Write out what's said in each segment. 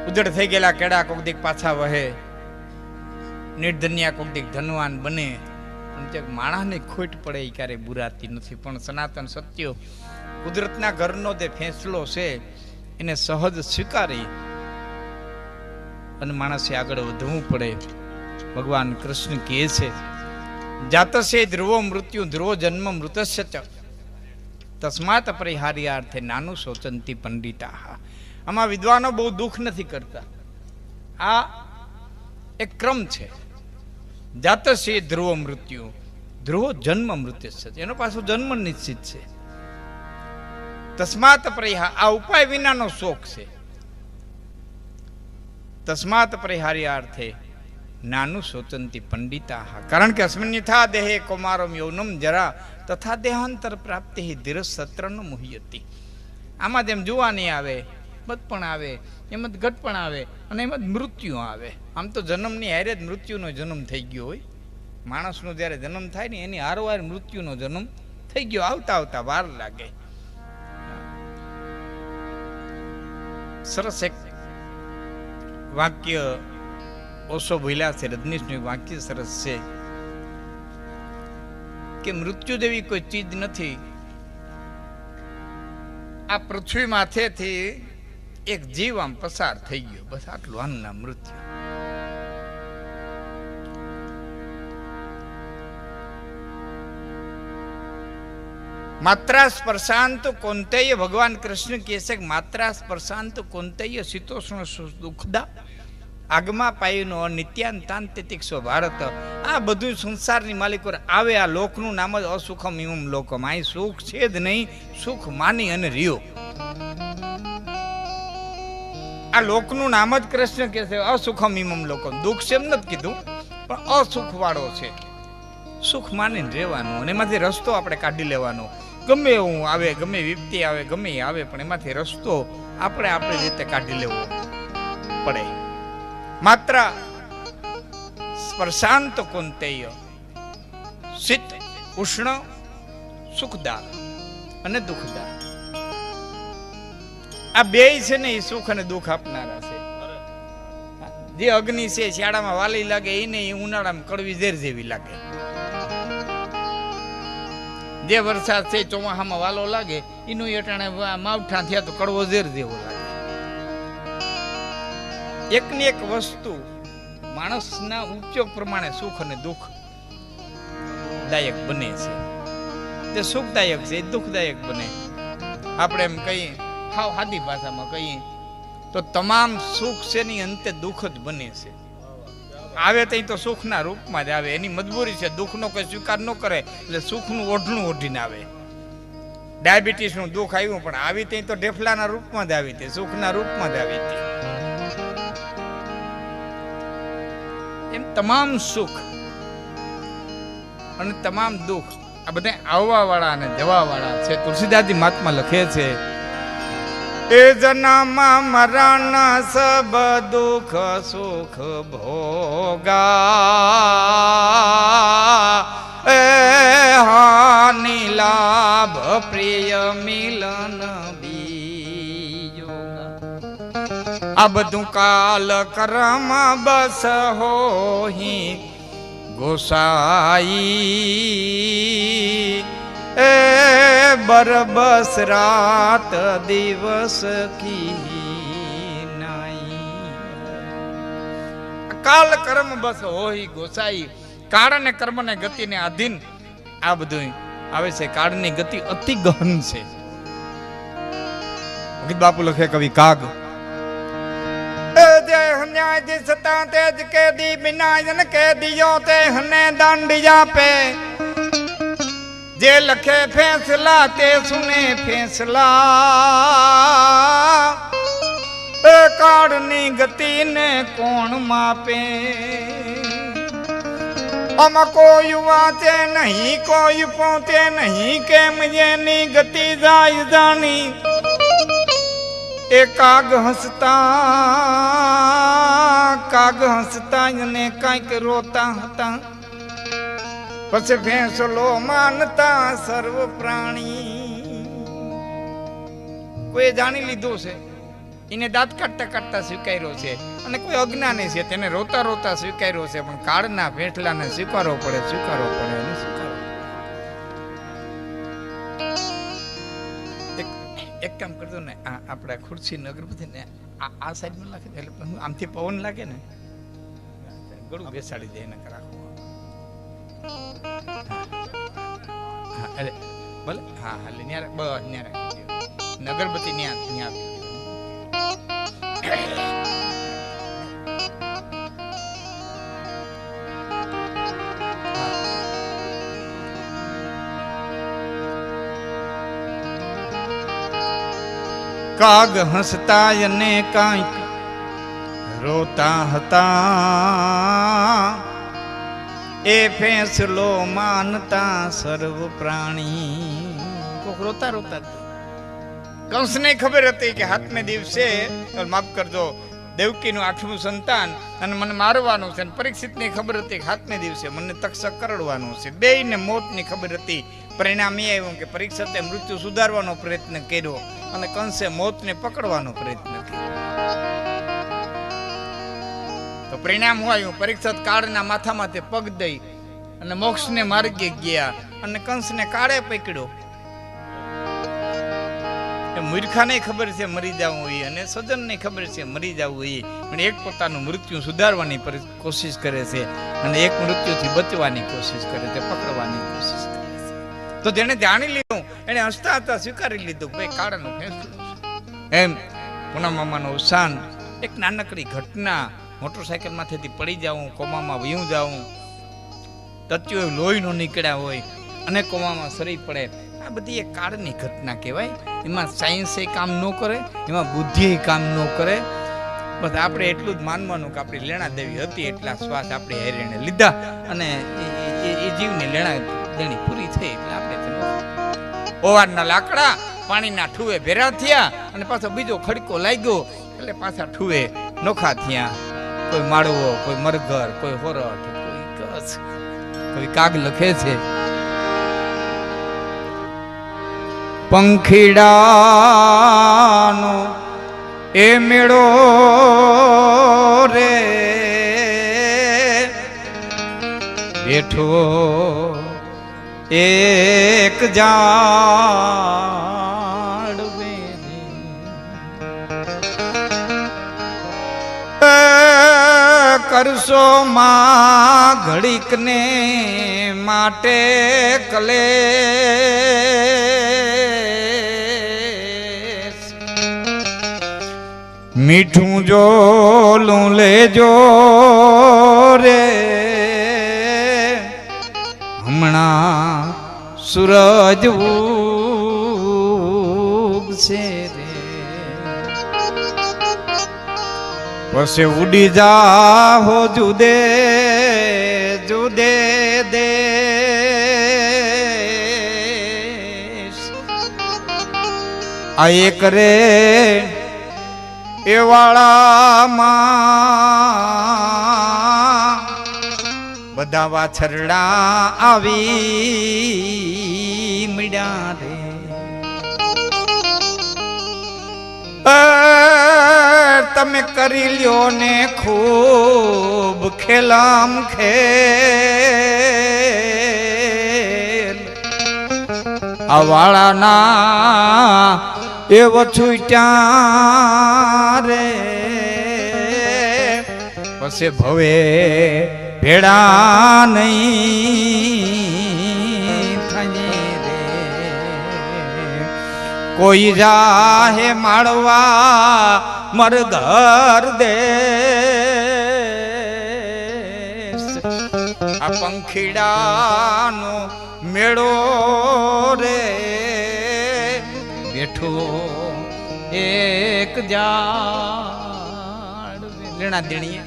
ઉજળ થઈ ગયેલા કેળા કોક દીક પાછા વહે, નિર્ધન્યા કોક દીક ધનવાન બને. માણસને ખોટ પડે એ ક્યારે બુરાતી નથી. પણ સનાતન સત્ય કુદરતના ઘરનો જે ફેંસલો છે એને સહજ સ્વીકારી અને માણસે આગળ વધવું પડે. ભગવાન કૃષ્ણ કહે છે, જાતસે ધ્રુવો મૃત્યુ ધ્રુવો જન્મ મૃતસ્ય ચ તસ્માત પરિહાર્યાર્થે નાનું શોચંતી પંડિતા. આમાં વિદ્વાનો બહુ દુઃખ નથી કરતા. આ એક ક્રમ છે. જાતસે ધ્રુવો મૃત્યુ ધ્રુવો જન્મ મૃત્યુ, એનો પાછો જન્મ નિશ્ચિત છે. તસ્માત પરિહાર, આ ઉપાય વિનાનો શોક છે. તસ્માત પરિહાર્યાર્થે નાનું શોચંતી પંડિતા. કારણ કે અસ્મિન્યથા દેહે કૌમારમ યૌવનમ જરા તથા દેહાંતર પ્રાપ્તિ ધીરજ સત્ર ન મુહ્યતી. આમાં જેમ જુવાની આવે, બદપણ આવે, એમ જ ઘટપણ આવે અને એમ જ મૃત્યુ આવે. આમ તો જન્મની હારે જ મૃત્યુનો જન્મ થઈ ગયો હોય. માણસનો જ્યારે જન્મ થાય ને એની હારવાર મૃત્યુનો જન્મ થઈ ગયો. આવતા આવતા વાર લાગે. સરસ એક વાક્ય ઓશો ભૂલ્યા છે, રજનીશનું એક વાક્ય સરસ છે કે મૃત્યુ જેવી કોઈ ચીજ નથી. આ પૃથ્વી માથેથી એક જીવ આમ પસાર થઈ ગયો, બસ આટલું, આનું નામ મૃત્યુ. માત્રા સ્પર્શાંત કોંતેય, ભગવાન કૃષ્ણ કહે છે કે માત્રા સ્પર્શાંત કોંતેય શીતોષ્ણ દુઃખદા આગમાં પાયુનો નિત્યાંતાંતિક સ્વ ભારત. આ બધું સંસારની માલિકો આવે. આ લોકનું નામ જ અસુખમ ઇમમ લોકમ. અહીં સુખ છે જ નહીં, સુખ માની અને રહ્યો. આ લોકનું નામ જ કૃષ્ણ કહે છે અસુખમ ઇમમ લોકમ. દુઃખ છે એમ નથી કીધું, પણ અસુખ વાળો છે. સુખ માનીને રહેવાનું અને એમાંથી રસ્તો આપણે કાઢી લેવાનો. ગમે એવું આવે, ગમે વિપત્તિ આવે, ગમે એ આવે, પણ એમાંથી રસ્તો આપણે આપણી રીતે કાઢી લેવો પડે. માત્ર સ્પર્શાંત કોંતેય, શીત ઉષ્ણ સુખદા અને દુઃખદા. આ બે છે ને એ સુખ અને દુઃખ આપનારા છે. જે અગ્નિ છે શિયાળામાં વાલી લાગે, એને ઉનાળામાં કડવી ઝેર જેવી લાગે. જે વરસાદ છે ચોમાસામાં વાલો લાગે, એનું અટાણે માવઠા થયા તો કડવો ઝેર જેવો લાગે. એકની એક વસ્તુ માણસના ઉપયોગ પ્રમાણે સુખ અને દુઃખ દાયક બને છે. જે સુખદાયક છે એ દુઃખદાયક બને. આપણે એમ કહીએ, હાવ સાદી ભાષામાં કહીએ તો તમામ સુખ છે ની અંતે દુઃખ જ બને છે. આવે તો સુખના રૂપમાં જ આવે. એની મજબૂરી છે. દુઃખનો કોઈ સ્વીકાર ન કરે એટલે સુખનું ઓઢણું ઓઢીને આવે. ડાયાબિટીસનું દુઃખ આવ્યું પણ આવી તે તો ઢેફલાના રૂપમાં જ આવી હતી, સુખના રૂપમાં જ આવી હતી. એમ તમામ સુખ અને તમામ દુઃખ આ બધા આવવા વાળા અને જવા વાળા છે. તુલસીદાસજી મહાત્મા લખે છે, એ જન્મમાં મરણ સબ દુઃખ સુખ ભોગા, એ હાનિ લાભ પ્રિય મિલન બીજોગા. આ બધું કાલ કર્મ બસ હોહી ગોસાઈ, એ બરબસ રાત દિવસ કી નાઈ. કાલ કર્મ બસ હોય ગોસાઈ. કાળ અને કર્મ ને ગતિ ને આધીન આ બધું આવે છે. કાળની ગતિ અતિ ગહન છે. ભગત બાપુ લખે, કવિ કાગ, ન્યાય સતા તેજ કે દી બિનાયન કે દિયો તે હને દાંડિયા પે, જે લખે ફેંસલા તે સુને ફેંસલા, એ કાળની ગતિને કોણ માપે. અમ કોઈ વાંચે નહીં, કોઈ પહોંચે નહીં, કેમ જેની ગતિ જાય જાણી. એ કાગ હસતા અને કાંઈક રોતા હતા, પછી ફેંસલો માનતા સર્વ પ્રાણી. કોઈ જાણી લીધું છે એને દાંત કાઢતા કાઢતા સ્વીકાર્યો છે, અને કોઈ અજ્ઞાની છે તેને રોતા રોતા સ્વીકાર્યો છે, પણ કાળના ભેટલાને સ્વીકારવો પડે, સ્વીકારવો પડે અને સ્વીકારવો પડે. એક કામ કરતો ને, આપણા ખુરશી અગરબત્તી ને આ સાઈડમાં નાખે એટલે આમથી પવન લાગે ને ગળું બેસાડી દે એને રાખવું. હા અરે ભલે હા હાલે ન્યારે બસ ન્યારે અગરબત્તી ન્યા કાગ હસતા અને કાંઈક રોતા હતા, એ ફેંસલો માનતા સર્વ પ્રાણી. કોક રોતા રોતા કંસને ખબર હતી કે હાથમે દિવસે માફ કરજો દેવકીનું 8મું સંતાન અને મને મારવાનું છે, અને પરીક્ષિતની ખબર હતી કે હાથમે દિવસે મને તક્ષક કરડવાનું છે. બેયને મોતની ખબર હતી. પરિણામ એ આવ્યું કે પરીક્ષિતે મૃત્યુ સુધારવાનો પ્રયત્ન કર્યો અને કંસે મોતને પકડવાનો પ્રયત્ન કર્યો. તો પરિણામ શું આવ્યું? પરીક્ષિત કાળના માથામાં તે પગ દઈ અને મોક્ષને માર્ગે ગયા, અને કંસને કાળે પકડ્યો. મૂર્ખાને ખબર છે મરી જવું હોય, અને સજ્જનને ખબર છે મરી જવું હોય, પણ એક પોતાનું મૃત્યુ સુધારવાની કોશિશ કરે છે, અને એક મૃત્યુથી બચવાની કોશિશ કરે છે, પકડવાની કોશિશ કરે છે. તો જેને જાણી લીધું એને હસતા હતા સ્વીકારી લીધું ભાઈ કાળાનું ફેંસલું છે. એમ પૂનમ મામાનો અવસાન એક નાનકડી ઘટના, મોટરસાયકલ માંથી પડી જાઉં, કોમામાં વયું જાઉં, તત્યો લોહી નો નીકળ્યા હોય અને કોમામાં સરી પડે, આ બધી એક કાળની ઘટના કહેવાય. એમાં સાયન્સ કામ ન કરે, એમાં બુદ્ધિ કામ ન કરે. બસ આપણે એટલું જ માનવાનું કે આપણી લેણા દેવી હતી, એટલા શ્વાસ આપણે હેરીને લીધા, અને એ જીવની લેણા દેણી પૂરી થઈ એટલે આપણે ઓવારના લાકડા પાણીના ઠુવે ભેરા થયા, અને પાછો બીજો ખડકો લાગ્યો એટલે પાછા ઠુવે નોખા થયા. કોઈ માળવો, કોઈ મરઘર, કોઈ હોરઠ, કોઈ કચ્છ, કોઈ કાગ લખે છે પંખીડાનો એ મેળો રે બેઠો એક ઝાડ કરશો માં ઘડીક ને માટે કલે મીઠું જોલું લેજો રે હમણાં સૂરજ ઉગશે રે પછી ઉડી જાહો જુદે જુદે દેશ આ એક રે એ વાળામાં બધા વાછરડા આવી મળ્યા રે તમે કરી લ્યો ને ખૂબ ખેલામ ખેલ આ વાળાના એવો છૂટ્યા રે પછી ભવે ભેડા નહીં થાય રે કોઈ જાહે માળવા મરઘર દેશ આ પંખીડાનો મેળો રે બેઠો એક ઝાડ લેણા દેણીએ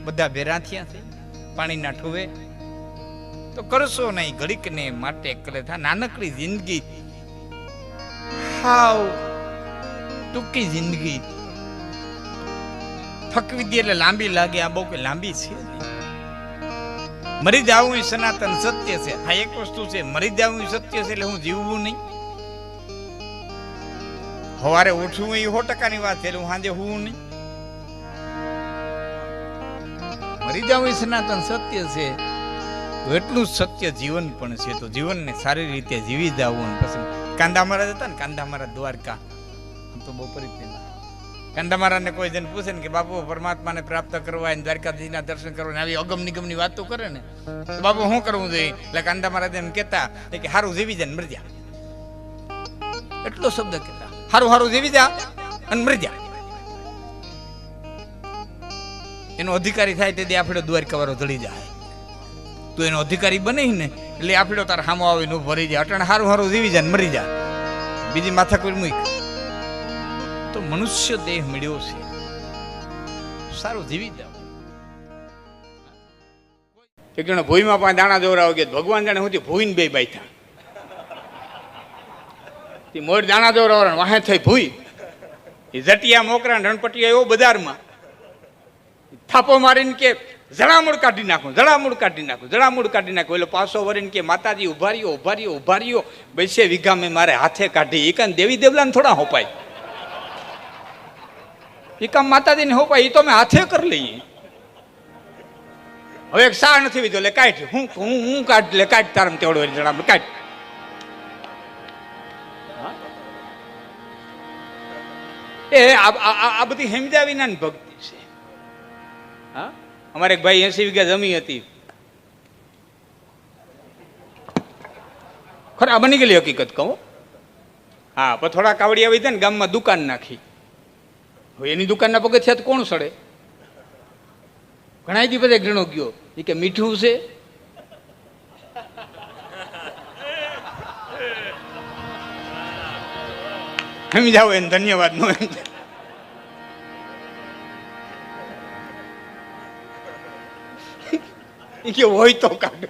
બધા ભેરા થયા છે પાણીના ઠુવે તો કરશો નહીં ઘડીક ને માટે કરે થા નાનકડી જિંદગી હાવ ટૂંકી જિંદગી થકવી દે એટલે લાંબી લાગે આ બહુ કે લાંબી છે મરી જાવું એ સનાતન સત્ય છે આ એક વસ્તુ છે મરી જાવું સત્ય છે એટલે હું જીવવું નહીં સવારે ઉઠવું એ 100%ની વાત છે, એટલે સાંજે હું નહીં મરી જાવ એ સનાતન સત્ય છે. એટલું જ સત્ય જીવન પણ છે. તો જીવનને સારી રીતે જીવી જવું. પછી કાંદા મહારાજ હતા ને, કાંદા મહારાજ દ્વારકા, તો બહુ પરિચય. કાંદા મહારાજને કોઈ જણ પૂછે ને કે બાપુ પરમાત્માને પ્રાપ્ત કરવા, દ્વારકાધીશના દર્શન કરવા, આવી અગમ નિગમની વાતો કરે ને, તો બાપુ શું કરવું જોઈએ? એટલે કાંદા મહારાજ એમ કહેતા કે હારું જીવી જાય ને મરી જા. એટલો શબ્દ કહેતા, હારું હારું જીવી જા અને મરી જા. એનો અધિકારી થાય તે આપણે દ્વારકા વાળો જડી જાય. તું એનો અધિકારી બને ને એટલે આપણે તાર હામો આવીને ભરી જાય. અટણ હારું હારું જીવી જાય ને મરી જાય, બીજી માથા કોઈ મૂક. તો મનુષ્ય દેહ મળ્યો છે, સારું જીવી જાવ. એક જણા ભૂઈમાં પાંચ દાણા દોરાવ ગયા, ભગવાન જાણે હું ભૂઈને બે બાઈથા મોર દાણા દોરાવ વાહે થઈ ભૂઈ એ જટિયા મોકરા રણપટિયા એવો બજારમાં થાપો મારીને કે જળામૂળ કાઢી નાખું, જળામૂળ કાઢી નાખું, જળામૂળ કાઢી નાખું. એટલે પાછો વરીને કે માતાજી ઉભા રહ્યો, ઉભા રહ્યો, ઉભા રહ્યો, બેસે વીઘા મેં મારે હાથે કાઢી. એ કાન દેવી દેવલાને થોડા હોપાય, એ કામ માતાજીને હોપાય, એ તો અમે હાથે કરી લઈએ. હવે એક સા નથી વિધો, એટલે કાઢ હું કાઢ, એટલે કાઢ તારમ તેવડો જણાવ કાઢ. એ આ બધી હેમજા વિનાની ભક્તિ છે. હા, અમારે એક ભાઈ 80 વીઘા જમી હતી, ખરા બની ગયેલી હકીકત કહું. હા, પણ થોડા કાવડી આવી ને ગામમાં દુકાન નાખી. હવે એની દુકાનના પગથિયા તો કોણ સડે? ઘણા દી બધા ઘણો ગયો, એ કે મીઠું છે, સમજાવો એને ધન્યવાદ નો. એ કે હોય તો કાઢ.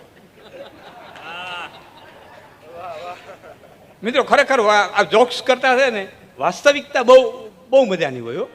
મિત્રો ખરેખર આ જોક્સ કરતા છે ને, વાસ્તવિકતા બહુ બહુ મજાની હોય.